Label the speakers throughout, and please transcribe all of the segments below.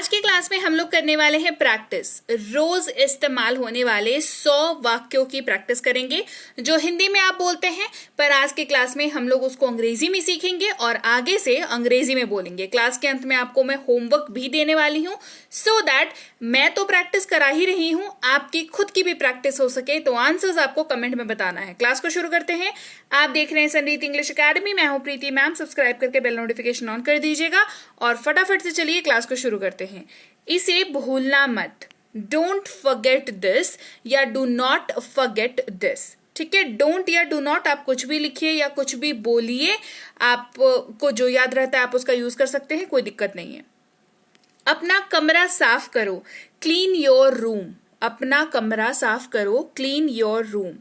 Speaker 1: आज की क्लास में हम लोग करने वाले हैं प्रैक्टिस। रोज इस्तेमाल होने वाले 100 वाक्यों की प्रैक्टिस करेंगे जो हिंदी में आप बोलते हैं, पर आज की क्लास में हम लोग उसको अंग्रेजी में सीखेंगे और आगे से अंग्रेजी में बोलेंगे। क्लास के अंत में आपको मैं होमवर्क भी देने वाली हूँ सो दैट मैं तो प्रैक्टिस करा ही रही हूँ, आपकी खुद की भी प्रैक्टिस हो सके। तो आंसर्स आपको कमेंट में बताना है। क्लास को शुरू करते हैं। आप देख रहे हैं संरीत इंग्लिश अकेडमी। मैं हूँ प्रीति मैम। सब्सक्राइब करके बेल नोटिफिकेशन ऑन कर दीजिएगा और फटाफट से चलिए क्लास को शुरू करते हैं। इसे भूलना मत, डोंट फॉरगेट दिस या डू नॉट फॉरगेट दिस। ठीक है, डोंट या डू नॉट आप कुछ भी लिखिए या कुछ भी बोलिए, आपको जो याद रहता है आप उसका यूज कर सकते हैं, कोई दिक्कत नहीं है। अपना कमरा साफ करो, क्लीन योर रूम। अपना कमरा साफ करो, क्लीन योर रूम।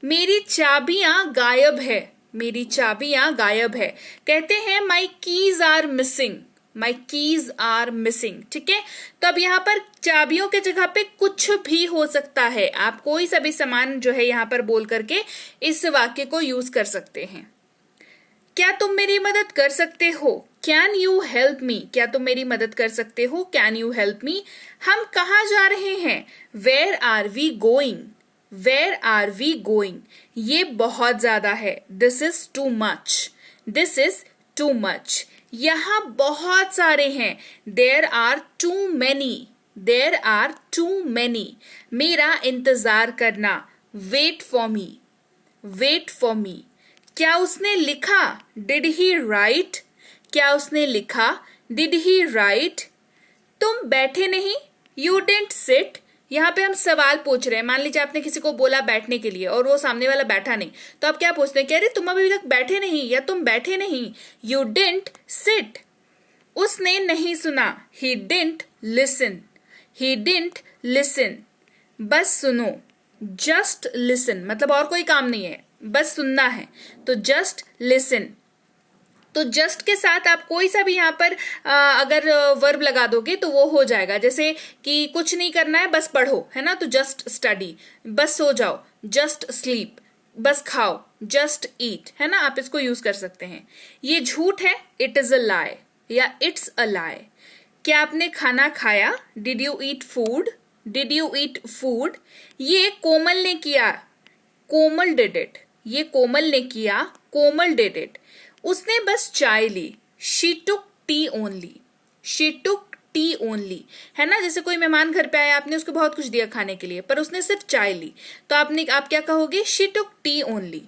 Speaker 1: मेरी चाबियां गायब है, मेरी चाबियां गायब है। कहते हैं my keys are missing, my keys are missing. ठीक है, तो अब यहाँ पर चाबियों के जगह पे कुछ भी हो सकता है। आप कोई सा भी सामान जो है यहाँ पर बोल करके इस वाक्य को यूज कर सकते हैं। क्या तुम मेरी मदद कर सकते हो, कैन यू हेल्प मी। क्या तुम मेरी मदद कर सकते हो, कैन यू हेल्प मी। हम कहाँ जा रहे हैं, where are we going, where are we going. ये बहुत ज्यादा है, this is too much, this is too much. यहां बहुत सारे हैं, there are too many, there are too many. मेरा इंतजार करना, wait for me, wait for me. क्या उसने लिखा, डिड ही राइट। क्या उसने लिखा, डिड ही राइट। तुम बैठे नहीं, यू डिडंट सिट। यहाँ पे हम सवाल पूछ रहे हैं। मान लीजिए आपने किसी को बोला बैठने के लिए और वो सामने वाला बैठा नहीं, तो आप क्या पूछते हैं, कह रहे तुम अभी तक बैठे नहीं या तुम बैठे नहीं, यू डिडंट सिट। उसने नहीं सुना, he didn't listen, he didn't listen. बस सुनो, जस्ट लिसन, मतलब और कोई काम नहीं है, बस सुनना है, तो जस्ट लिसन। तो जस्ट के साथ आप कोई सा भी यहाँ पर अगर वर्ब लगा दोगे तो वो हो जाएगा। जैसे कि कुछ नहीं करना है, बस पढ़ो, है ना, तो जस्ट स्टडी। बस सो जाओ, जस्ट स्लीप। बस खाओ, जस्ट ईट, है ना, आप इसको यूज कर सकते हैं। ये झूठ है, इट इज अ लाई या इट्स अ लाई। क्या आपने खाना खाया, did you eat food, did you eat food. ये कोमल ने किया, कोमल डिड इट। ये कोमल ने किया, कोमल डिड इट। उसने बस चाय ली, she took tea only, she took tea only. है ना, जैसे कोई मेहमान घर पे आया, आपने उसको बहुत कुछ दिया खाने के लिए, पर उसने सिर्फ चाय ली, तो आप क्या कहोगे, शी टुक टी ओनली।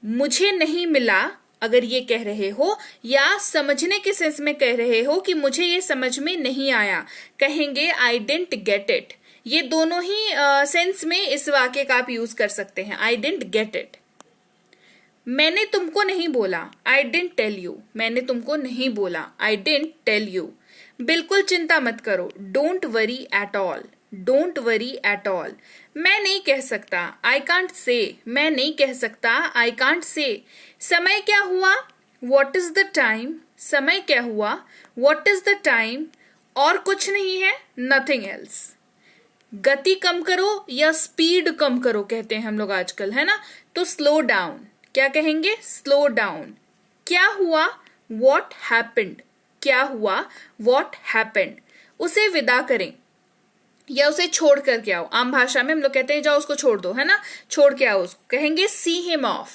Speaker 1: मुझे नहीं मिला, अगर ये कह रहे हो या समझने के सेंस में कह रहे हो कि मुझे ये समझ में नहीं आया, कहेंगे आई डिडंट गेट इट। ये दोनों ही सेंस में इस वाक्य का आप यूज कर सकते हैं, आई डिडंट गेट इट। मैंने तुमको नहीं बोला, आई डिडंट टेल यू। मैंने तुमको नहीं बोला, आई डिडंट टेल यू। बिल्कुल चिंता मत करो, don't worry at all, don't worry at all. मैं नहीं कह सकता, आई कांट से। मैं नहीं कह सकता, आई कांट से। समय क्या हुआ, व्हाट इज द टाइम। समय क्या हुआ, व्हाट इज द टाइम। और कुछ नहीं है, नथिंग एल्स। गति कम करो या स्पीड कम करो कहते हैं हम लोग आजकल, है ना, तो स्लो डाउन। क्या कहेंगे, स्लो डाउन। क्या हुआ, व्हाट हैपेंड। क्या हुआ, व्हाट हैपेंड। उसे विदा करें या उसे छोड़ करके आओ। आम भाषा में हम लोग कहते हैं जाओ उसको छोड़ दो, है ना, छोड़ के आओ उसको, कहेंगे see him of,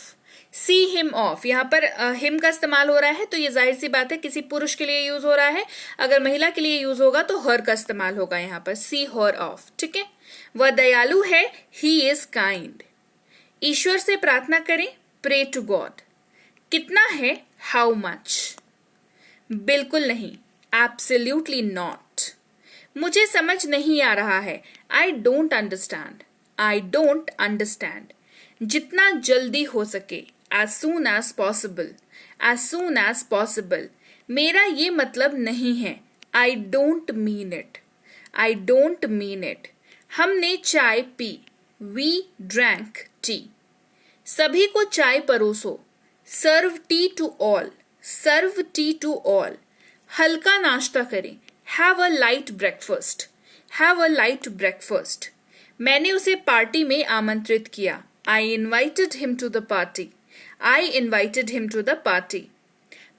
Speaker 1: see him of. यहाँ पर हिम का इस्तेमाल हो रहा है, तो ये जाहिर सी बात है किसी पुरुष के लिए यूज हो रहा है। अगर महिला के लिए यूज होगा तो हर का इस्तेमाल होगा यहाँ पर, सी हर ऑफ। ठीक है, वह दयालु है, ही इज काइंड। ईश्वर से प्रार्थना करें, प्रे टू गॉड। कितना है, हाउ मच। बिल्कुल नहीं, एब्सोल्युटली नॉट। मुझे समझ नहीं आ रहा है, I don't understand, I don't understand. जितना जल्दी हो सके, as soon as possible, as soon as possible. मेरा ये मतलब नहीं है, I don't mean it, I don't mean it. हमने चाय पी, वी ड्रैंक टी। सभी को चाय परोसो, serve tea to all, serve tea to all. हल्का नाश्ता करें, have a light breakfast, have a light breakfast. मैंने उसे पार्टी में आमंत्रित किया, आई invited him to the party, I invited him to the party.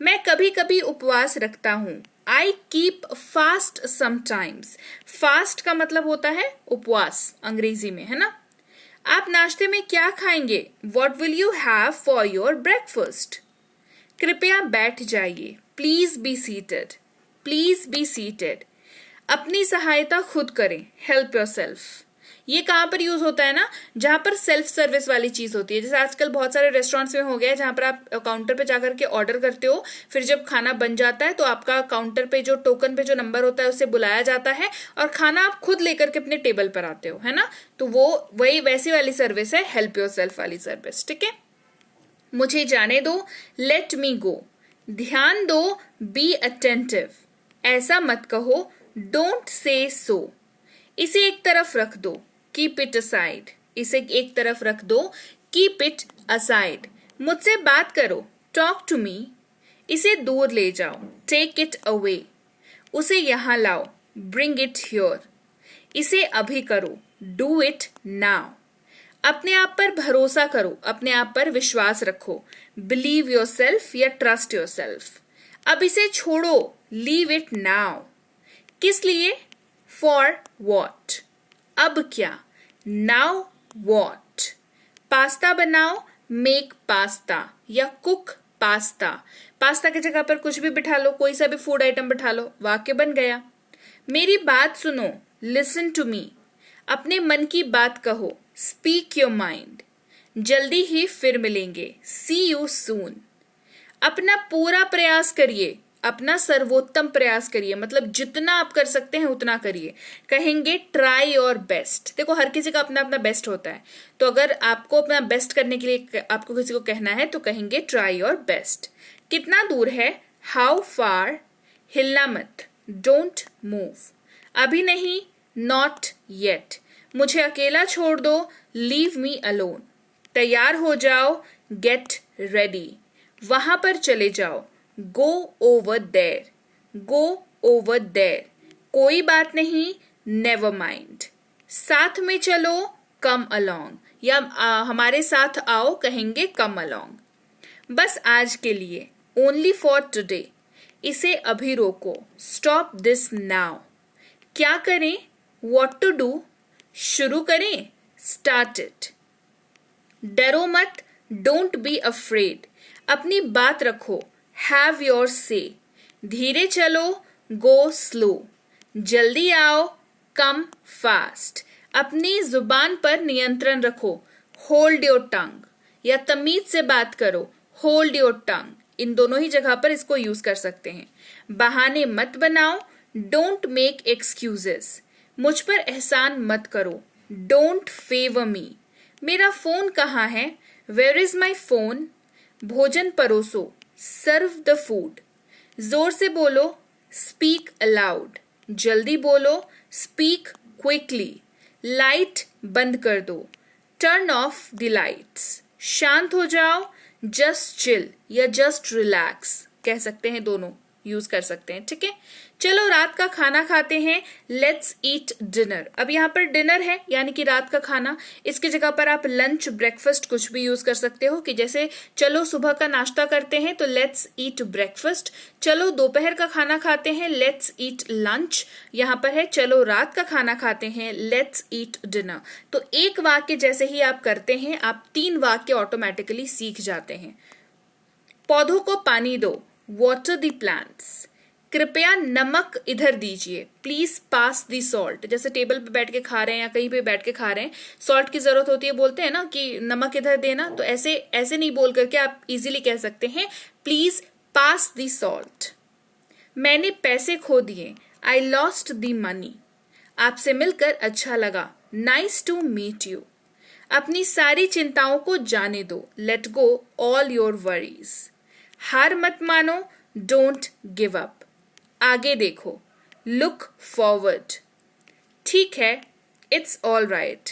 Speaker 1: मैं कभी कभी उपवास रखता हूँ, I keep fast sometimes. Fast का मतलब होता है उपवास अंग्रेजी में, है ना। आप नाश्ते में क्या खाएंगे? What will you have for your breakfast? कृपया बैठ जाइए। Please be seated. Please be seated. अपनी सहायता खुद करें। Help yourself. ये कहाँ पर यूज होता है ना, जहां पर सेल्फ सर्विस वाली चीज होती है। जैसे आजकल बहुत सारे रेस्टोरेंट्स में हो गया है जहां पर आप काउंटर पे जाकर के ऑर्डर करते हो, फिर जब खाना बन जाता है तो आपका काउंटर पे जो टोकन पे जो नंबर होता है उससे बुलाया जाता है और खाना आप खुद लेकर के अपने टेबल पर आते हो, है ना। तो वो वही वैसी वाली सर्विस है, हेल्प योरसेल्फ वाली सर्विस, ठीक है। मुझे जाने दो, लेट मी गो। ध्यान दो, बी अटेंटिव। ऐसा मत कहो, डोंट से सो। इसे एक तरफ रख दो, कीप इट असाइड। इसे एक तरफ रख दो, कीप इट असाइड। मुझसे बात करो, टॉक टू मी। इसे दूर ले जाओ, टेक इट अवे। उसे यहां लाओ, ब्रिंग इट हियर। इसे अभी करो, डू इट नाउ। अपने आप पर भरोसा करो, अपने आप पर विश्वास रखो, बिलीव योरसेल्फ या ट्रस्ट योरसेल्फ। अब इसे छोड़ो, लीव इट नाउ। किस लिए? For what. अब क्या? Now what. पास्ता बनाओ, मेक पास्ता या कुक पास्ता। पास्ता की जगह पर कुछ भी बिठा लो, कोई सा भी फूड आइटम बिठा लो, वाक्य बन गया। मेरी बात सुनो, लिसन टू मी। अपने मन की बात कहो, स्पीक योर माइंड। जल्दी ही फिर मिलेंगे, सी यू सून। अपना पूरा प्रयास करिए, अपना सर्वोत्तम प्रयास करिए, मतलब जितना आप कर सकते हैं उतना करिए। कहेंगे ट्राई योर बेस्ट। देखो हर किसी का अपना अपना बेस्ट होता है, तो अगर आपको अपना बेस्ट करने के लिए आपको किसी को कहना है तो कहेंगे ट्राई योर बेस्ट। कितना दूर है? How far. हिलना मत, डोंट मूव। अभी नहीं, नॉट येट। मुझे अकेला छोड़ दो, लीव मी अलोन। तैयार हो जाओ, गेट रेडी। वहां पर चले जाओ, go over there. Go over there. कोई बात नहीं, नेवर माइंड। साथ में चलो, कम अलोंग, या हमारे साथ आओ, कहेंगे कम अलोंग। बस आज के लिए, ओनली फॉर टुडे। इसे अभी रोको, स्टॉप दिस नाउ। क्या करें? What to do. शुरू करें, स्टार्ट इट। डरो मत, डोंट बी अफ्रेड। अपनी बात रखो, हैव योर से। धीरे चलो, गो स्लो। जल्दी आओ, कम फास्ट। अपनी जुबान पर नियंत्रण रखो, होल्ड योर टंग। या तमीज से बात करो, होल्ड योर टंग। इन दोनों ही जगह पर इसको यूज कर सकते हैं। बहाने मत बनाओ, डोंट मेक एक्सक्यूजेस। मुझ पर एहसान मत करो, डोंट फेवर मी। मेरा फोन कहाँ है? Where is my phone. भोजन परोसो, सर्व द फूड। जोर से बोलो, स्पीक अलाउड। जल्दी बोलो, स्पीक क्विकली। लाइट बंद कर दो, टर्न ऑफ द लाइट्स। शांत हो जाओ, जस्ट चिल या जस्ट रिलैक्स कह सकते हैं, दोनों यूज कर सकते हैं, ठीक है। चलो रात का खाना खाते हैं, लेट्स ईट डिनर। अब यहाँ पर डिनर है यानी कि रात का खाना, इसकी जगह पर आप लंच ब्रेकफास्ट कुछ भी यूज कर सकते हो, कि जैसे चलो सुबह का नाश्ता करते हैं तो लेट्स ईट ब्रेकफास्ट। चलो दोपहर का खाना खाते हैं, लेट्स ईट लंच। यहाँ पर है चलो रात का खाना खाते हैं, लेट्स ईट डिनर। तो एक वाक्य जैसे ही आप करते हैं, आप 3 वाक्य ऑटोमेटिकली सीख जाते हैं। पौधों को पानी दो, वाटर द प्लांट्स। कृपया नमक इधर दीजिए, प्लीज पास दी सॉल्ट। जैसे टेबल पे बैठ के खा रहे हैं या कहीं पे बैठ के खा रहे हैं, सॉल्ट की जरूरत होती है, बोलते हैं ना कि नमक इधर देना, तो ऐसे ऐसे नहीं बोल करके आप इजीली कह सकते हैं, प्लीज पास दी सॉल्ट। मैंने पैसे खो दिए, आई लॉस्ट दी मनी। आपसे मिलकर अच्छा लगा, नाइस टू मीट यू। अपनी सारी चिंताओं को जाने दो, let go all your worries. हार मत मानो, डोंट गिव अप। आगे देखो, लुक फॉरवर्ड। ठीक है, इट्स ऑल राइट।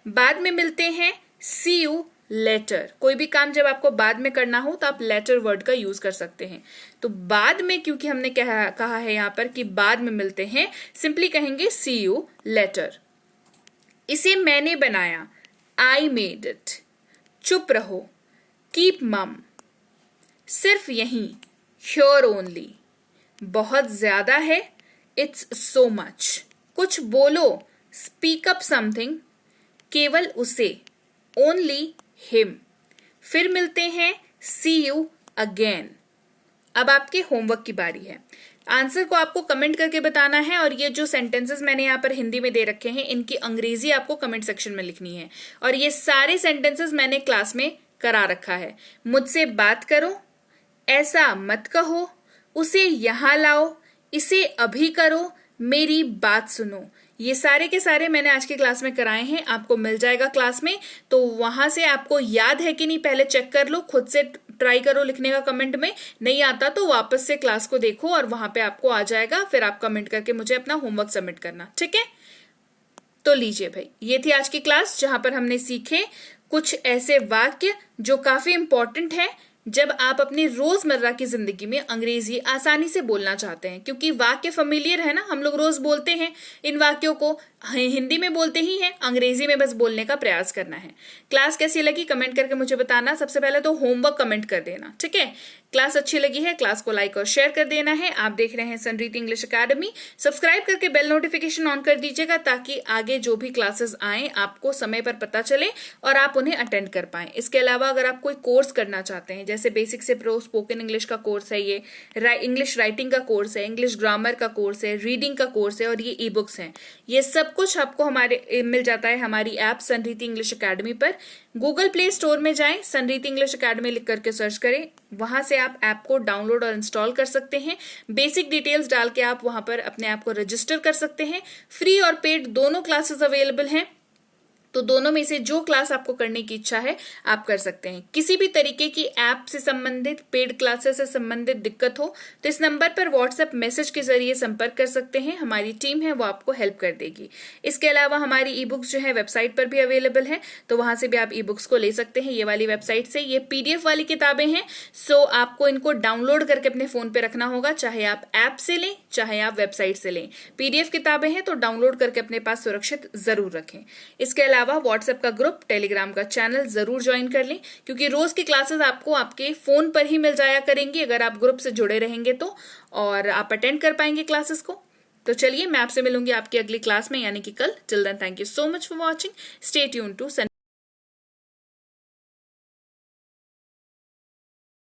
Speaker 1: बाद में मिलते हैं, सी यू लेटर। कोई भी काम जब आपको बाद में करना हो तो आप लेटर वर्ड का यूज कर सकते हैं। तो बाद में, क्योंकि हमने कहा है यहां पर कि बाद में मिलते हैं, सिंपली कहेंगे सी यू लेटर। इसे मैंने बनाया, आई मेड इट। चुप रहो, कीप मम। सिर्फ यहीं, हियर ओनली। बहुत ज्यादा है, इट्स सो मच। कुछ बोलो, स्पीक अप समथिंग, केवल उसे, ओनली हिम। फिर मिलते हैं, सी यू अगेन। अब आपके होमवर्क की बारी है। आंसर को आपको कमेंट करके बताना है और ये जो सेंटेंसेस मैंने यहाँ पर हिंदी में दे रखे हैं इनकी अंग्रेजी आपको कमेंट सेक्शन में लिखनी है। और ये सारे सेंटेंसेस मैंने क्लास में करा रखा है। मुझसे बात करो, ऐसा मत कहो, उसे यहां लाओ, इसे अभी करो, मेरी बात सुनो। ये सारे के सारे मैंने आज की क्लास में कराए हैं, आपको मिल जाएगा क्लास में। तो वहां से आपको याद है कि नहीं पहले चेक कर लो, खुद से ट्राई करो लिखने का कमेंट में। नहीं आता तो वापस से क्लास को देखो और वहां पे आपको आ जाएगा, फिर आप कमेंट करके मुझे अपना होमवर्क सबमिट करना, ठीक है। तो लीजिए भाई, ये थी आज की क्लास जहां पर हमने सीखे कुछ ऐसे वाक्य जो काफी इंपॉर्टेंट है जब आप अपनी रोजमर्रा की जिंदगी में अंग्रेजी आसानी से बोलना चाहते हैं, क्योंकि वाक्य फेमिलियर है ना, हम लोग रोज बोलते हैं इन वाक्यों को, हिंदी में बोलते ही हैं, अंग्रेजी में बस बोलने का प्रयास करना है। क्लास कैसी लगी कमेंट करके मुझे बताना। सबसे पहले तो होमवर्क कमेंट कर देना, ठीक है। क्लास अच्छी लगी है, क्लास को लाइक और शेयर कर देना है। आप देख रहे हैं सनरीति इंग्लिश अकेडमी, सब्सक्राइब करके बेल नोटिफिकेशन ऑन कर दीजिएगा ताकि आगे जो भी क्लासेस आए आपको समय पर पता चले और आप उन्हें अटेंड कर पाएं। इसके अलावा अगर आप कोई कोर्स करना चाहते हैं, जैसे बेसिक से प्रो स्पोकन इंग्लिश का कोर्स है, ये इंग्लिश राइटिंग का कोर्स है, इंग्लिश ग्रामर का कोर्स है, रीडिंग का कोर्स है और ये ई बुक्स हैं, ये सब कुछ आपको हमारे मिल जाता है हमारी ऐप सनरीति इंग्लिश अकेडमी पर। गूगल प्ले स्टोर में जाएं, सनरीति इंग्लिश अकेडमी लिख करके सर्च करें, वहां से आप ऐप को डाउनलोड और इंस्टॉल कर सकते हैं। बेसिक डिटेल्स डाल के आप वहां पर अपने ऐप को रजिस्टर कर सकते हैं। फ्री और पेड दोनों क्लासेस अवेलेबल हैं, तो दोनों में से जो क्लास आपको करने की इच्छा है आप कर सकते हैं। किसी भी तरीके की ऐप से संबंधित, पेड क्लासेस से संबंधित दिक्कत हो तो इस नंबर पर व्हाट्सएप मैसेज के जरिए संपर्क कर सकते हैं, हमारी टीम है वो आपको हेल्प कर देगी। इसके अलावा हमारी ई बुक्स जो है वेबसाइट पर भी अवेलेबल है, तो वहां से भी आप ई बुक्स को ले सकते हैं, ये वाली वेबसाइट से। ये PDF वाली किताबें हैं, सो आपको इनको डाउनलोड करके अपने फोन पे रखना होगा, चाहे आप ऐप से लें चाहे आप वेबसाइट से लें। PDF किताबें हैं तो डाउनलोड करके अपने पास सुरक्षित जरूर रखें। इसके अलावा व्हाट्सएप का ग्रुप, टेलीग्राम का चैनल जरूर ज्वाइन कर लें, क्योंकि रोज की क्लासेस आपको आपके फोन पर ही मिल जाया करेंगी अगर आप ग्रुप से जुड़े रहेंगे तो, और आप अटेंड कर पाएंगे क्लासेस को। तो चलिए मैं आपसे मिलूंगी आपकी अगली क्लास में, यानी कि कल। Till then thank you so much for watching, stay tuned to